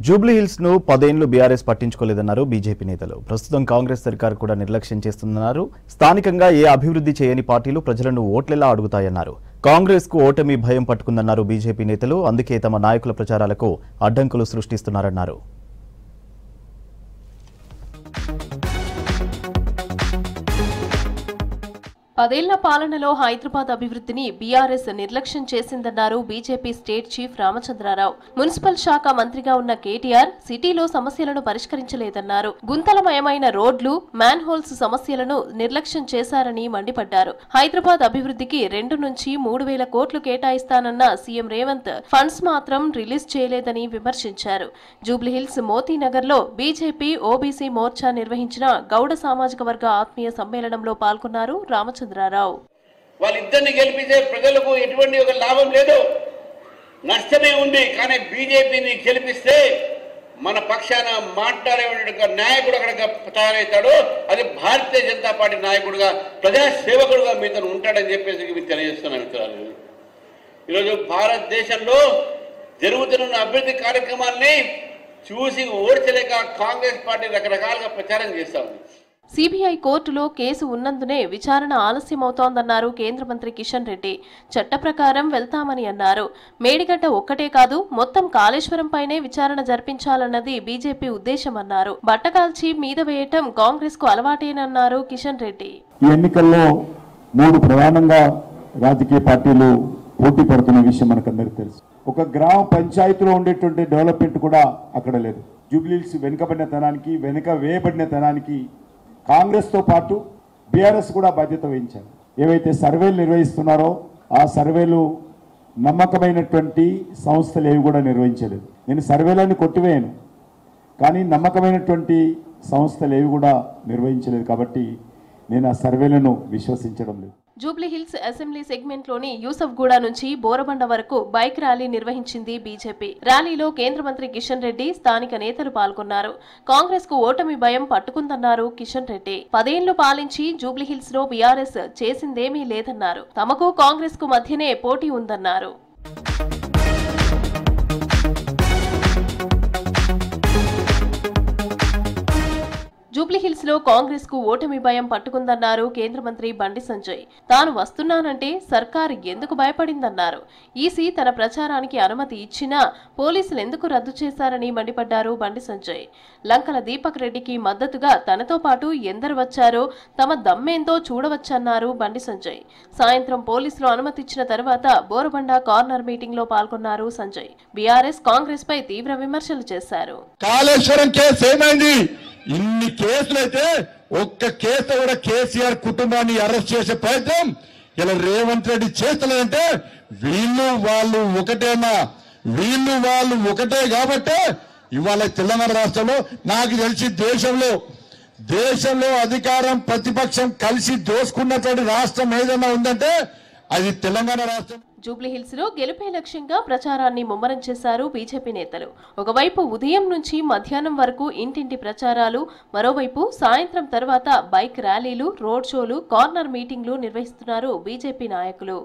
Jubilee hills ను 10 ఏళ్లు BRS పట్టించుకోలేదన్నారు BJP నేతలు. ప్రస్తుతం కాంగ్రెస్ సర్కార్ కూడా నిర్లక్ష్యం చేస్తుందన్నారు. స్థానికంగా ఏ అభివృద్ధి చేయని పార్టీలు ప్రజలను ఓట్లెలా అడుగుతాయన్నారు. కాంగ్రెస్ కు ఓటమి భయం పట్టుకుందన్నారు బీజేపీ నేతలు. అందుకే తమ నాయకుల ప్రచారాలకు అడ్డంకులు సృష్టిస్తున్నారన్నారు. 10 ఏళ్ల పాలనలో హైదరాబాద్ అభివృద్ధిని బీఆర్ఎస్ నిర్లక్ష్యం చేసిందన్నారు BJP state chief Ramachandra Rao. Municipal శాఖ మంత్రిగా ఉన్న కేటీఆర్ సిటీలో సమస్యలను పరిష్కరించలేదన్నారు. గుంతలమయమైన రోడ్లు, మ్యాన్ హోల్స్ సమస్యలను నిర్లక్ష్యం చేశారని మండిపడ్డారు. హైదరాబాద్ అభివృద్ధికి 2 నుంచి 3,000 కోట్లు కేటాయిస్తానన్న సీఎం రేవంత్ ఫండ్స్ మాత్రం రిలీజ్ చేయలేదని విమర్శించారు. జూబ్లీహిల్స్ మోతీనగర్ లో బీజేపీ ఓబీసీ మోర్చా నిర్వహించిన గౌడ సామాజిక వర్గ ఆత్మీయ సమ్మేళనంలో పాల్గొన్నారు రామచంద్ర. వాళ్ళిద్దరిని గెలిపితే ప్రజలకు ఎటువంటి ఒక లాభం లేదు, నష్టమే ఉంది. కానీ బీజేపీని గెలిపిస్తే మన పక్షాన మాట్లాడే నాయకుడు అక్కడ తయారవుతాడు. అది భారతీయ జనతా పార్టీ నాయకుడుగా, ప్రజాసేవకుడుగా మీతో ఉంటాడని చెప్పేసి మీకు తెలియజేస్తున్నాను మిత్రులు. ఈరోజు భారతదేశంలో జరుగుతున్న అభివృద్ధి కార్యక్రమాల్ని చూసి ఓడ్చలేక కాంగ్రెస్ పార్టీ రకరకాలుగా ప్రచారం చేస్తా ఉంది. సిబిఐ కోర్టులో కేసు ఉన్నందునే విచారణ ఆలస్యమవుతోందన్నారు కేంద్ర మంత్రి కిషన్ రెడ్డి. చట్ట ప్రకారం వెళ్తామని అన్నారు. మేడిగడ్డ ఒక్కటే కాదు, మొత్తం కాళేశ్వరంపైనే విచారణ జరిపించాలన్నది బీజేపీ ఉద్దేశమన్నారు. బట్టకాల్చి మీద వేయటం కాంగ్రెస్ కు అలవాటేనన్నారు కిషన్ రెడ్డి. ఈ ఎన్నికల్లో 3 ప్రధానంగా రాజకీయ పార్టీలు పోటీ పడుతున్న విషయం మనకందరికీ తెలుసు. ఒక గ్రామ పంచాయతీలో ఉండేటువంటి డెవలప్మెంట్ కూడా అక్కడ లేదు. జూబ్లీహిల్స్ వెనుకబడిన తనానికి, వెనుక వేయబడిన తనానికి కాంగ్రెస్తో పాటు బీఆర్ఎస్ కూడా బాధ్యత వహించారు. ఏవైతే సర్వేలు నిర్వహిస్తున్నారో ఆ సర్వేలు నమ్మకమైనటువంటి సంస్థలు ఏవి కూడా నిర్వహించలేదు. నేను సర్వేలను కొట్టివేయను, కానీ నమ్మకమైనటువంటి సంస్థలు ఏవి కూడా నిర్వహించలేదు. కాబట్టి నేను ఆ సర్వేలను విశ్వసించడం లేదు. జూబ్లీహిల్స్ అసెంబ్లీ సెగ్మెంట్ లోని యూసఫ్గూడ నుంచి బోరబండ వరకు బైక్ ర్యాలీ నిర్వహించింది బీజేపీ. ర్యాలీలో కేంద్ర మంత్రి కిషన్ రెడ్డి, స్థానిక నేతలు పాల్గొన్నారు. కాంగ్రెస్ కు ఓటమి భయం పట్టుకుందన్నారు కిషన్ రెడ్డి. 10 ఏళ్లు పాలించి జూబ్లీహిల్స్ లో బీఆర్ఎస్ చేసిందేమీ లేదన్నారు. తమకు కాంగ్రెస్ కు మధ్యనే పోటీ ఉందన్నారు. జూబ్లీహిల్స్ లో కాంగ్రెస్ కు ఓటమి భయం పట్టుకుందన్నారు కేంద్ర మంత్రి బండి సంజయ్. తాను వస్తున్నానంటే సర్కారు ఎందుకు భయపడిందన్నారు. ఈసీ తన ప్రచారానికి అనుమతి ఇచ్చినా పోలీసులు ఎందుకు రద్దు చేశారని మండిపడ్డారు బండి సంజయ్. లంకల దీపక్ రెడ్డికి మద్దతుగా తనతో పాటు ఎందరు వచ్చారో తమ దమ్మేందో చూడవచ్చన్నారు బండి సంజయ్. సాయంత్రం పోలీసులు అనుమతి ఇచ్చిన తర్వాత బోరబండ కార్నర్ మీటింగ్ లో పాల్గొన్నారు సంజయ్. బీఆర్ఎస్ కాంగ్రెస్ పై తీవ్ర విమర్శలు చేశారు. ఇన్ని కేసులైతే ఒక్క కేసు కూడా కేసీఆర్ కుటుంబాన్ని అరెస్ట్ చేసే ప్రయత్నం ఇలా రేవంత్ రెడ్డి చేస్తలేదంటే వీళ్ళు వాళ్ళు ఒకటేనా, వీళ్ళు వాళ్ళు ఒకటే. కాబట్టే ఇవాళ తెలంగాణ రాష్ట్రంలో నాకు తెలిసి దేశంలో అధికారం ప్రతిపక్షం కలిసి దోసుకున్నటువంటి రాష్ట్రం ఏదైనా ఉందంటే అది తెలంగాణ రాష్ట్రం. జూబ్లీహిల్స్ లో గెలుపే లక్ష్యంగా ప్రచారాన్ని ముమ్మరం చేశారు బీజేపీ నేతలు. ఒకవైపు ఉదయం నుంచి మధ్యాహ్నం వరకు ఇంటింటి ప్రచారాలు, మరోవైపు సాయంత్రం తర్వాత బైక్ ర్యాలీలు, రోడ్ షోలు, కార్నర్ మీటింగ్లు నిర్వహిస్తున్నారు బీజేపీ నాయకులు.